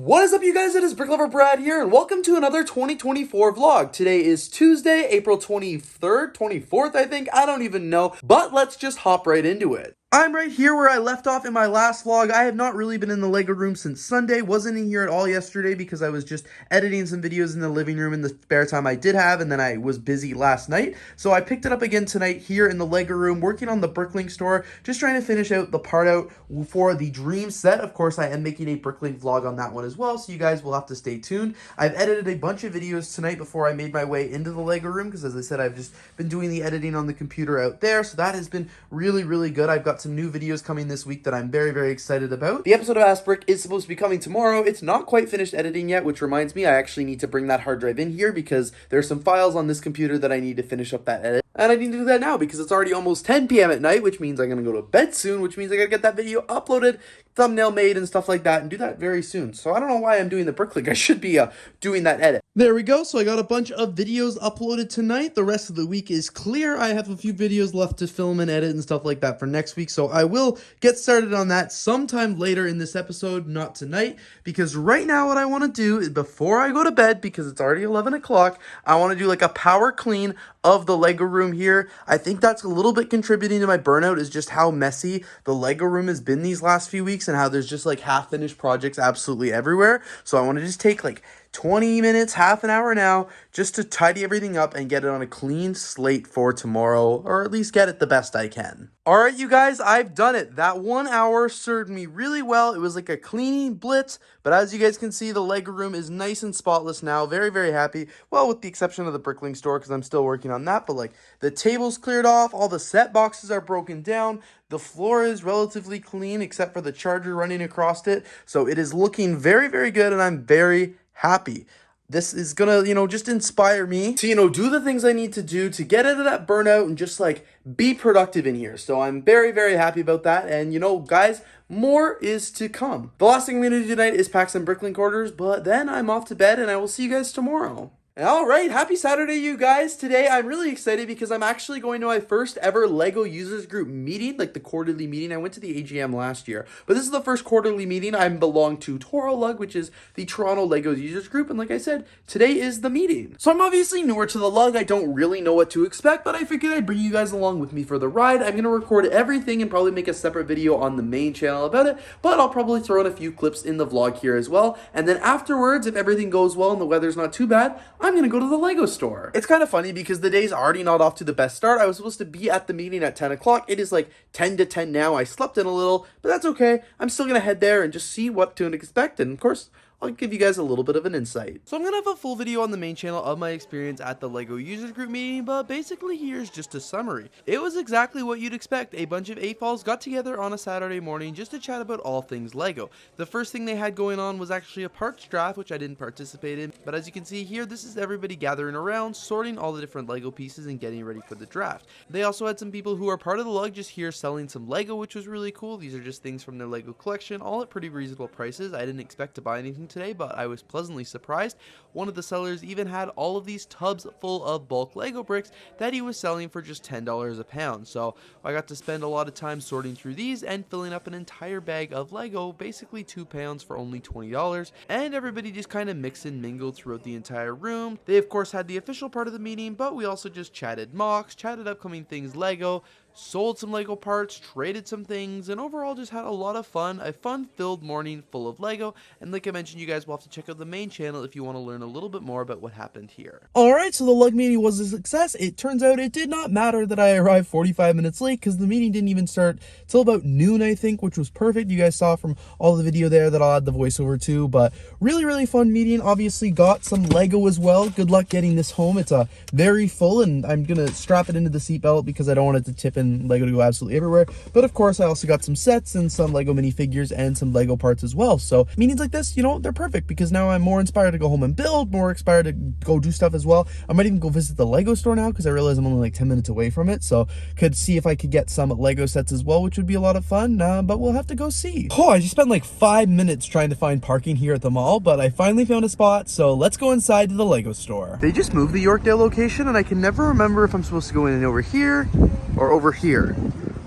What is up, you guys? It is BRICKLOVER Brad here, and welcome to another 2024 vlog. Today is Tuesday, April 23rd, 24th, I think. I don't even know, but let's just hop right into it. I'm right here where I left off in my last vlog. I have not really been in the LEGO room since Sunday. Wasn't in here at all yesterday because I was just editing some videos in the living room in the spare time I did have, and then I was busy last night. So I picked it up again tonight here in the LEGO room, working on the Bricklink store, just trying to finish out the part out for the Dream set. Of course, I am making a Bricklink vlog on that one as well, so you guys will have to stay tuned. I've edited a bunch of videos tonight before I made my way into the LEGO room because, as I said, I've just been doing the editing on the computer out there, so that has been really, really good. I've got some new videos coming this week that I'm very, very excited about. The episode of Ask Brick is supposed to be coming tomorrow. It's not quite finished editing yet, which reminds me I actually need to bring that hard drive in here because there's some files on this computer that I need to finish up that edit. And I need to do that now because it's already almost 10 p.m. at night, which means I'm going to go to bed soon, which means I got to get that video uploaded, thumbnail made, and stuff like that, and do that very soon. So I don't know why I'm doing the Bricklink. I should be doing that edit. There we go. So I got a bunch of videos uploaded tonight. The rest of the week is clear. I have a few videos left to film and edit and stuff like that for next week. So I will get started on that sometime later in this episode, not tonight, because right now what I want to do is before I go to bed, because it's already 11 o'clock, I want to do like a power clean of the LEGO room here. I think that's a little bit contributing to my burnout, is just how messy the LEGO room has been these last few weeks and how there's just like half-finished projects absolutely everywhere. So I want to just take like 20 minutes, half an hour now, just to tidy everything up and get it on a clean slate for tomorrow, or at least get it the best I can. Alright, you guys, I've done it. That 1 hour served me really well. It was like a cleaning blitz, but as you guys can see, the LEGO room is nice and spotless now. Very, very happy. Well, with the exception of the Bricklink store, because I'm still working on that, but like the table's cleared off, all the set boxes are broken down, the floor is relatively clean except for the charger running across it, so it is looking very, very good, and I'm very happy. This is gonna, just inspire me to, do the things I need to do to get out of that burnout and just like be productive in here. So I'm very, very happy about that. And guys, more is to come. The last thing I'm gonna do tonight is pack some Bricklink orders, but then I'm off to bed and I will see you guys tomorrow. Alright, happy Saturday, you guys. Today I'm really excited because I'm actually going to my first ever LEGO users group meeting, like the quarterly meeting. I went to the AGM last year, but this is the first quarterly meeting. I belong to Toro Lug, which is the Toronto LEGO users group, and like I said, today is the meeting. So I'm obviously newer to the Lug. I don't really know what to expect, but I figured I'd bring you guys along with me for the ride. I'm going to record everything and probably make a separate video on the main channel about it, but I'll probably throw in a few clips in the vlog here as well. And then afterwards, if everything goes well and the weather's not too bad, I'm gonna go to the LEGO store. It's kind of funny because the day's already not off to the best start. I was supposed to be at the meeting at 10 o'clock. It is like 10 to 10 now. I slept in a little, but that's okay. I'm still gonna head there and just see what to expect. And of course, I'll give you guys a little bit of an insight. So I'm going to have a full video on the main channel of my experience at the LEGO users group meeting, but basically here's just a summary. It was exactly what you'd expect. A bunch of AFOLs got together on a Saturday morning just to chat about all things LEGO. The first thing they had going on was actually a parts draft, which I didn't participate in, but as you can see here, this is everybody gathering around, sorting all the different LEGO pieces and getting ready for the draft. They also had some people who are part of the Lug just here selling some LEGO, which was really cool. These are just things from their LEGO collection, all at pretty reasonable prices. I didn't expect to buy anything today, but I was pleasantly surprised. One of the sellers even had all of these tubs full of bulk LEGO bricks that he was selling for just $10 a pound. So I got to spend a lot of time sorting through these and filling up an entire bag of LEGO, basically 2 pounds for only $20. And everybody just kind of mixed and mingled throughout the entire room. They of course had the official part of the meeting, but we also just chatted mocks, chatted upcoming things LEGO, sold some LEGO parts, traded some things, and overall just had a lot of fun. A fun-filled morning full of LEGO, and like I mentioned, you guys will have to check out the main channel if you want to learn a little bit more about what happened here. Alright, so the Lug meeting was a success. It turns out it did not matter that I arrived 45 minutes late, because the meeting didn't even start till about noon, I think, which was perfect. You guys saw from all the video there that I'll add the voiceover to, but really, really fun meeting. Obviously got some LEGO as well. Good luck getting this home. It's very full, and I'm gonna strap it into the seatbelt because I don't want it to tip in LEGO to go absolutely everywhere. But of course I also got some sets and some LEGO minifigures and some LEGO parts as well. So meetings like this, they're perfect because now I'm more inspired to go home and build, more inspired to go do stuff as well. I might even go visit the LEGO store now because I realize I'm only like 10 minutes away from it, so could see if I could get some LEGO sets as well, which would be a lot of fun, but we'll have to go see. Oh, I just spent like 5 minutes trying to find parking here at the mall, but I finally found a spot, so let's go inside to the LEGO store. They just moved the Yorkdale location and I can never remember if I'm supposed to go in over here or over here.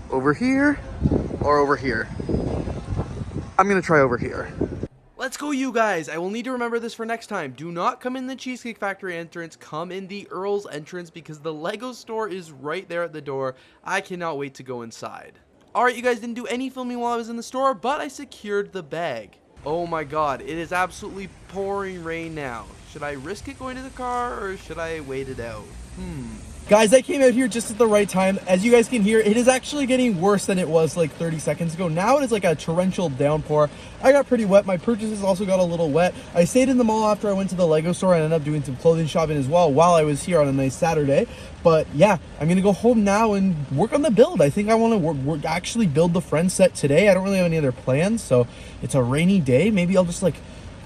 Over here or over here. I'm gonna try over here. Let's go, you guys. I will need to remember this for next time. Do not come in the Cheesecake Factory entrance. Come in the Earl's entrance because the Lego store is right there at the door. I cannot wait to go inside. Alright, you guys, didn't do any filming while I was in the store, but I secured the bag. Oh my god, it is absolutely pouring rain now. Should I risk it going to the car or should I wait it out? Guys, I came out here just at the right time. As you guys can hear, it is actually getting worse than it was like 30 seconds ago. Now it is like a torrential downpour. I got pretty wet. My purchases also got a little wet. I stayed in the mall after I went to the Lego store and ended up doing some clothing shopping as well while I was here on a nice Saturday. But yeah, I'm going to go home now and work on the build. I think I want to actually build the friend set today. I don't really have any other plans, so it's a rainy day. Maybe I'll just like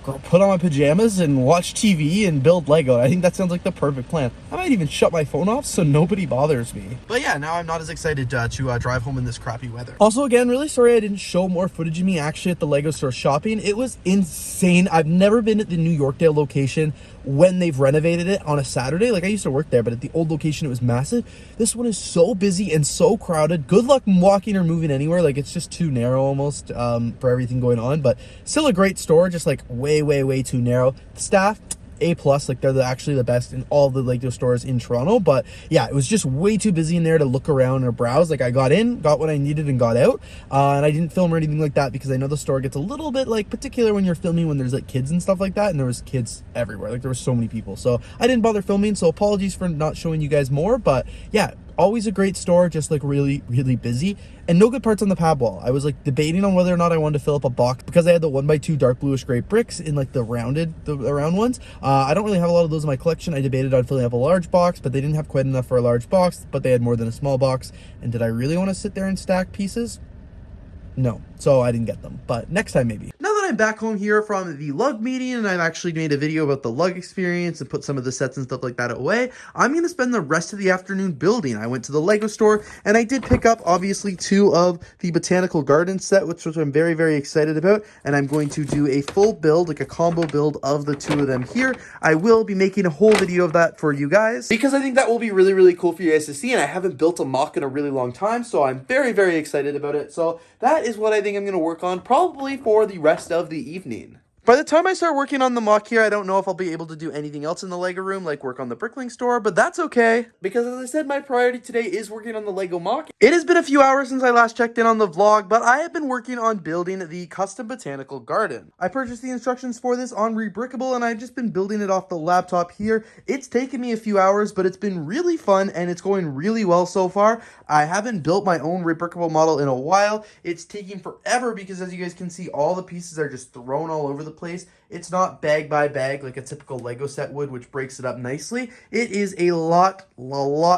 put on my pajamas and watch TV and build Lego. I think that sounds like the perfect plan. I might even shut my phone off so nobody bothers me. But yeah, now I'm not as excited to drive home in this crappy weather. Also, again, really sorry I didn't show more footage of me actually at the Lego store shopping. It was insane. I've never been at the New Yorkdale location when they've renovated it on a Saturday. Like, I used to work there, but at the old location, it was massive. This one is so busy and so crowded. Good luck walking or moving anywhere. Like, it's just too narrow almost for everything going on, but still a great store, just like way too narrow. The staff, A+, like they're actually the best in all the Lego stores in Toronto. But yeah, it was just way too busy in there to look around or browse. Like, I got in, got what I needed and got out, and I didn't film or anything like that because I know the store gets a little bit like particular when you're filming when there's like kids and stuff like that, and there was kids everywhere. Like, there were so many people, so I didn't bother filming, so apologies for not showing you guys more. But yeah, always a great store, just like really busy, and no good parts on the pad wall. I was like debating on whether or not I wanted to fill up a box because I had the 1x2 dark bluish gray bricks in like the round ones. I don't really have a lot of those in my collection. I debated on filling up a large box, but they didn't have quite enough for a large box, but they had more than a small box. And did I really want to sit there and stack pieces? No, so I didn't get them, but next time maybe. Now that I'm back home here from the lug meeting and I've actually made a video about the lug experience and put some of the sets and stuff like that away, I'm going to spend the rest of the afternoon building. I went to the Lego store and I did pick up obviously 2 of the botanical garden set, which I'm very excited about, and I'm going to do a full build, like a combo build of the 2 of them here. I will be making a whole video of that for you guys because I think that will be really cool for you guys to see, and I haven't built a mock in a really long time, so I'm very excited about it. So that is what I think I'm going to work on probably for the rest of the evening. By the time I start working on the mock here, I don't know if I'll be able to do anything else in the Lego room, like work on the Brickling store, but that's okay, because as I said, my priority today is working on the Lego mock. It has been a few hours since I last checked in on the vlog, but I have been working on building the custom botanical garden. I purchased the instructions for this on Rebrickable, and I've just been building it off the laptop here. It's taken me a few hours, but it's been really fun, and it's going really well so far. I haven't built my own Rebrickable model in a while. It's taking forever because, as you guys can see, all the pieces are just thrown all over the place. It's not bag by bag like a typical Lego set would, which breaks it up nicely. It is a lot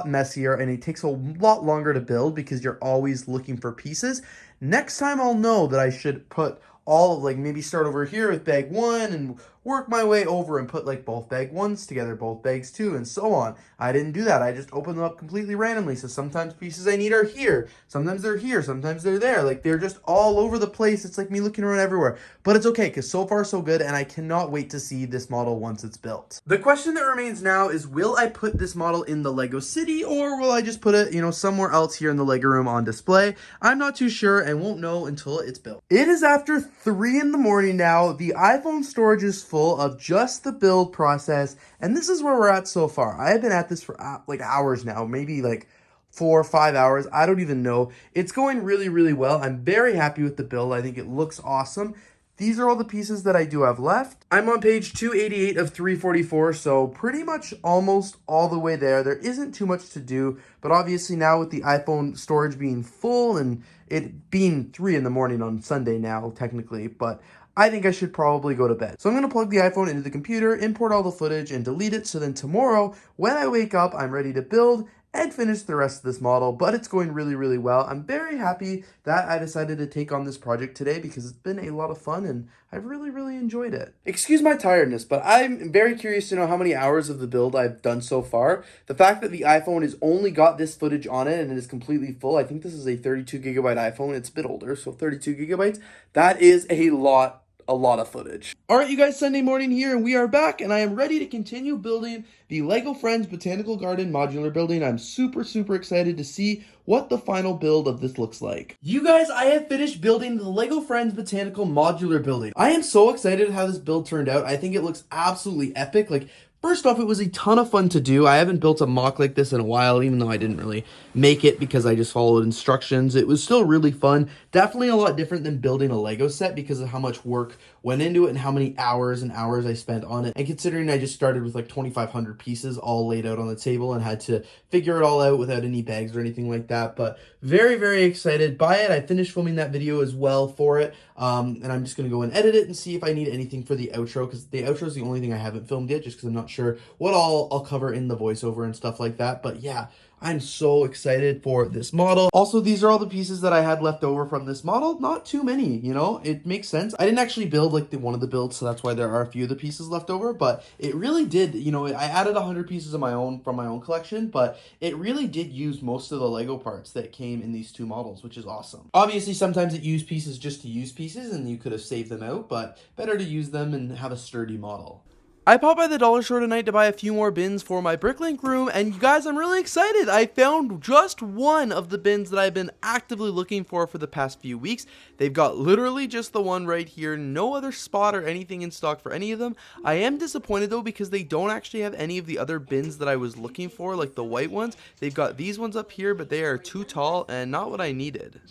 messier, and it takes a lot longer to build because you're always looking for pieces. Next time I'll know that I should put all of, like, maybe start over here with bag 1 and work my way over and put like both bag 1s together, both bags 2, and so on. I didn't do that. I just opened them up completely randomly. So sometimes pieces I need are here, sometimes they're here, sometimes they're there. Like, they're just all over the place. It's like me looking around everywhere. But it's okay, because so far so good, and I cannot wait to see this model once it's built. The question that remains now is, will I put this model in the Lego City, or will I just put it, somewhere else here in the Lego room on display? I'm not too sure and won't know until it's built. It is after 3 in the morning now. The iPhone storage is full of just the build process, and this is where we're at so far. I have been at this for like hours now, maybe like 4 or 5 hours. I don't even know. It's going really well. I'm very happy with the build. I think it looks awesome. These are all the pieces that I do have left. I'm on page 288 of 344, so pretty much almost all the way there. There isn't too much to do, but obviously now with the iPhone storage being full and it being 3 in the morning on Sunday now, technically, but I think I should probably go to bed. So I'm going to plug the iPhone into the computer, import all the footage, and delete it, so then tomorrow, when I wake up, I'm ready to build and finish the rest of this model, but it's going really well. I'm very happy that I decided to take on this project today because it's been a lot of fun and I've really enjoyed it. Excuse my tiredness, but I'm very curious to know how many hours of the build I've done so far. The fact that the iPhone has only got this footage on it and it is completely full. I think this is a 32 gigabyte iPhone. It's a bit older, so 32 gigabytes. That is a lot a lot of footage. Alright, you guys, Sunday morning here, and we are back, and I am ready to continue building the LEGO Friends Botanical Garden modular building. I'm super excited to see what the final build of this looks like. You guys, I have finished building the LEGO Friends Botanical modular building. I am so excited how this build turned out. I think it looks absolutely epic. Like, first off, it was a ton of fun to do. I haven't built a MOC like this in a while, even though I didn't really make it because I just followed instructions. It was still really fun. Definitely a lot different than building a Lego set because of how much work went into it and how many hours and hours I spent on it. And considering I just started with like 2,500 pieces all laid out on the table and had to figure it all out without any bags or anything like that. But very excited by it. I finished filming that video as well for it. And I'm just going to go and edit it and see if I need anything for the outro, because the outro is the only thing I haven't filmed yet, just because I'm not sure what all I'll cover in the voiceover and stuff like that. But yeah, I'm so excited for this model. Also, these are all the pieces that I had left over from this model. Not too many, you know, it makes sense. I didn't actually build like one of the builds, so that's why there are a few of the pieces left over, but it really did, you know, I added 100 pieces of my own from my own collection, but it really did use most of the Lego parts that came in these two models, which is awesome. Obviously, sometimes it used pieces just to use pieces and you could have saved them out, but better to use them and have a sturdy model. I popped by the dollar store tonight to buy a few more bins for my bricklink room, and you guys, I'm really excited. I found just one of the bins that I've been actively looking for the past few weeks. They've got literally just the one right here, no other spot or anything in stock for any of them. I am disappointed though because they don't actually have any of the other bins that I was looking for, like the white ones. They've got these ones up here, but they are too tall and not what I needed.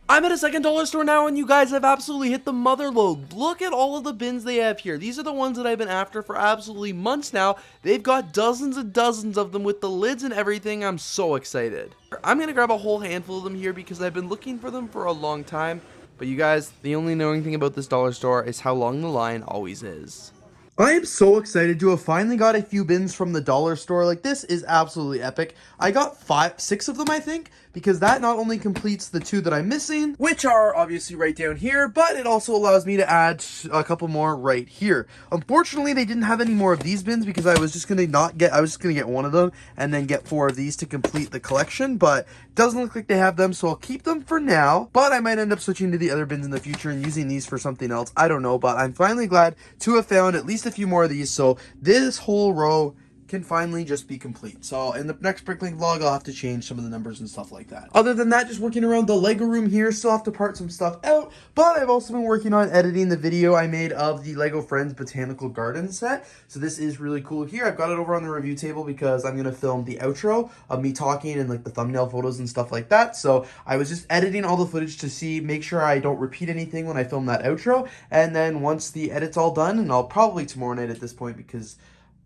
I'm at a second dollar store now, and you guys have absolutely hit the mother lode. Look at all of the bins they have here. These are the ones that I've been after for absolutely months now. They've got dozens and dozens of them with the lids and everything. I'm so excited. I'm going to grab a whole handful of them here because I've been looking for them for a long time. But you guys, the only knowing thing about this dollar store is how long the line always is. I am so excited to have finally got a few bins from the dollar store. Like, this is absolutely epic. I got 6 of them, I think, because that not only completes the 2 that I'm missing, which are obviously right down here, but it also allows me to add a couple more right here. Unfortunately, they didn't have any more of these bins because I was just gonna get one of them and then get 4 of these to complete the collection, but it doesn't look like they have them, so I'll keep them for now. But I might end up switching to the other bins in the future and using these for something else. I don't know, but I'm finally glad to have found at least a few more of these, so this whole row can finally just be complete. So in the next bricklink vlog, I'll have to change some of the numbers and stuff like that. Other than that, just working around the Lego room here. Still have to part some stuff out, but I've also been working on editing the video I made of the Lego Friends Botanical Garden set. So this is really cool here. I've got it over on the review table because I'm going to film the outro of me talking and like the thumbnail photos and stuff like that. So I was just editing all the footage to make sure I don't repeat anything when I film that outro. And then once the edit's all done, and I'll probably tomorrow night at this point because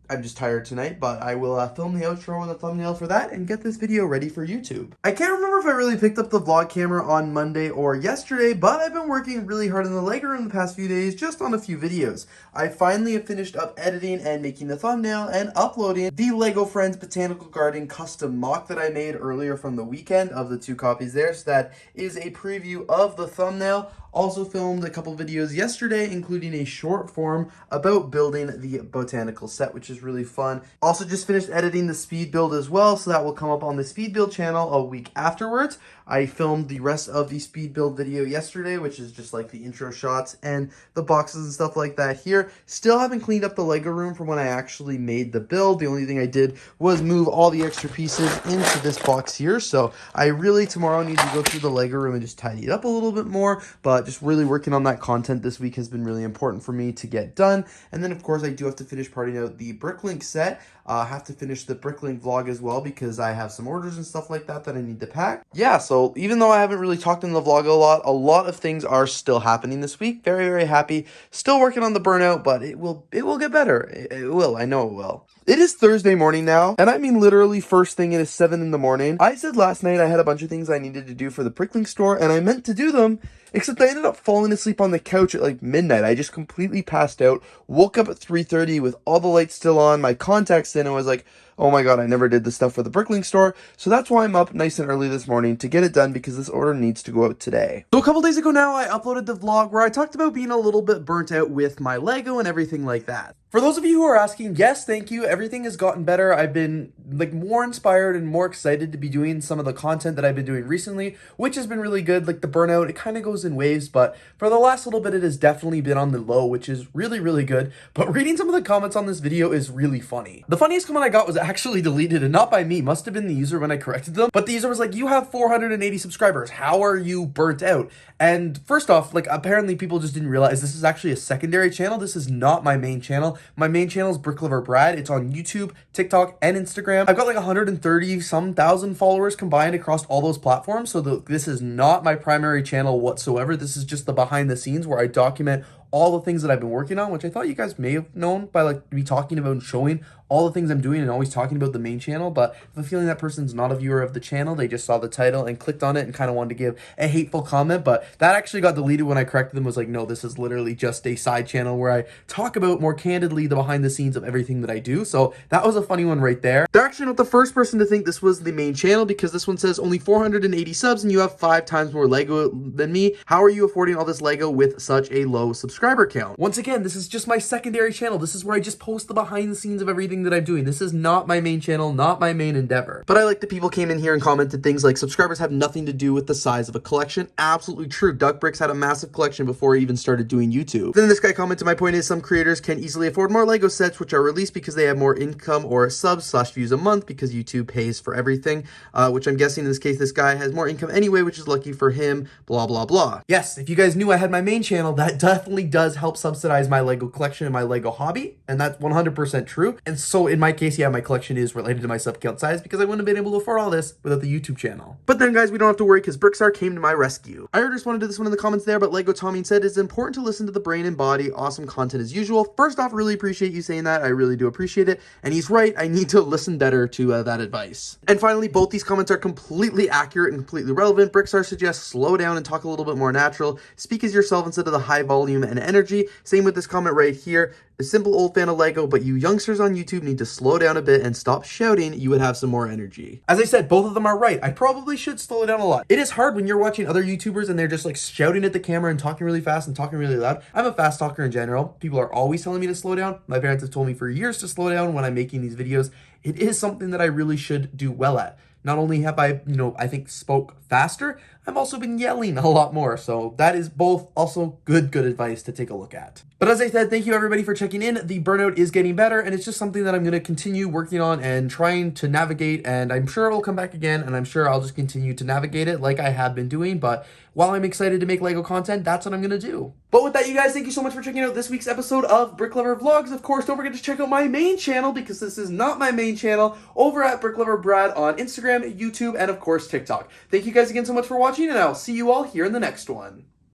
I'm just tired tonight, but I will film the outro and the thumbnail for that and get this video ready for YouTube. I can't remember if I really picked up the vlog camera on Monday or yesterday, but I've been working really hard in the Lego room the past few days just on a few videos. I finally have finished up editing and making the thumbnail and uploading the Lego Friends Botanical Garden custom MOC that I made earlier from the weekend of the 2 copies there. So that is a preview of the thumbnail. Also filmed a couple videos yesterday, including a short form about building the botanical set, which is really fun. Also just finished editing the speed build as well, so that will come up on the speed build channel a week afterwards. I filmed the rest of the speed build video yesterday, which is just like the intro shots and the boxes and stuff like that here. Still haven't cleaned up the Lego room from when I actually made the build. The only thing I did was move all the extra pieces into this box here. So I really tomorrow need to go through the Lego room and just tidy it up a little bit more, but just really working on that content this week has been really important for me to get done. And then of course I do have to finish parting out the bricklink set. I have to finish the bricklink vlog as well because I have some orders and stuff like that that I need to pack. Yeah, so even though I haven't really talked in the vlog a lot of things are still happening this week. Very happy. Still working on the burnout, but it will get better. It will. I know it will. It is Thursday morning now, and I mean literally first thing. It is 7 in the morning. I said last night I had a bunch of things I needed to do for the bricklink store, and I meant to do them, except I ended up falling asleep on the couch at like midnight. I just completely passed out, woke up at 3:30 with all the lights still on, my contacts in, and was like, oh my god, I never did this stuff for the bricklink store. So that's why I'm up nice and early this morning to get it done because this order needs to go out today. So a couple days ago now, I uploaded the vlog where I talked about being a little bit burnt out with my Lego and everything like that. For those of you who are asking, yes, thank you. Everything has gotten better. I've been like more inspired and more excited to be doing some of the content that I've been doing recently, which has been really good. Like the burnout, it kind of goes in waves, but for the last little bit, it has definitely been on the low, which is really, really good. But reading some of the comments on this video is really funny. The funniest comment I got was actually deleted, and not by me. Must have been the user when I corrected them. But the user was like, "You have 480 subscribers. How are you burnt out?" And first off, like apparently people just didn't realize this is actually a secondary channel. This is not my main channel. My main channel is BRICKLOVER Brad. It's on YouTube, TikTok, and Instagram. I've got like 130 some thousand followers combined across all those platforms. So this is not my primary channel whatsoever. This is just the behind the scenes where I document all the things that I've been working on, which I thought you guys may have known by like me talking about and showing all the things I'm doing and always talking about the main channel. But I have a feeling that person's not a viewer of the channel. They just saw the title and clicked on it and kind of wanted to give a hateful comment. But that actually got deleted when I corrected them. Was like, no, this is literally just a side channel where I talk about more candidly the behind the scenes of everything that I do. So that was a funny one right there. They're actually not the first person to think this was the main channel, because this one says only 480 subs and you have 5 times more Lego than me. How are you affording all this Lego with such a low subscriber count? Once again, this is just my secondary channel. This is where I just post the behind the scenes of everything that I'm doing. This is not my main channel, not my main endeavor. But I like that people came in here and commented things like, subscribers have nothing to do with the size of a collection. Absolutely true. Duck Bricks had a massive collection before he even started doing YouTube. Then this guy commented, my point is some creators can easily afford more Lego sets, which are released because they have more income or subs/views a month, because YouTube pays for everything, which I'm guessing in this case, this guy has more income anyway, which is lucky for him, blah, blah, blah. Yes, if you guys knew I had my main channel, that definitely does help subsidize my Lego collection and my Lego hobby, and that's 100% true. And so in my case, yeah, my collection is related to my sub count size, because I wouldn't have been able to afford all this without the YouTube channel. But then guys, we don't have to worry, because Brickstar came to my rescue. I already responded to this one in the comments there, but Lego Tommy said it's important to listen to the brain and body. Awesome content as usual. First off, really appreciate you saying that. I really do appreciate it. And he's right, I need to listen better to that advice. And finally, both these comments are completely accurate and completely relevant. Brickstar suggests slow down and talk a little bit more natural. Speak as yourself instead of the high volume and energy. Same with this comment right here. A simple old fan of Lego, but you youngsters on YouTube need to slow down a bit and stop shouting. You would have some more energy. As I said, both of them are right. I probably should slow it down a lot. It is hard when you're watching other YouTubers and they're just like shouting at the camera and talking really fast and talking really loud. I'm a fast talker in general. People are always telling me to slow down. My parents have told me for years to slow down when I'm making these videos. It is something that I really should do well at. Not only have I, I think spoke faster, I've also been yelling a lot more. So that is both also good advice to take a look at. But as I said, thank you everybody for checking in. The burnout is getting better, and it's just something that I'm going to continue working on and trying to navigate, and I'm sure it will come back again, and I'm sure I'll just continue to navigate it like I have been doing. But while I'm excited to make Lego content, that's what I'm going to do. But with that, you guys, thank you so much for checking out this week's episode of BRICKLOVER Vlogs. Of course, don't forget to check out my main channel, because this is not my main channel, over at BRICKLOVER Brad on Instagram, YouTube, and of course TikTok. Thank you guys again so much for watching, and I'll see you all here in the next one.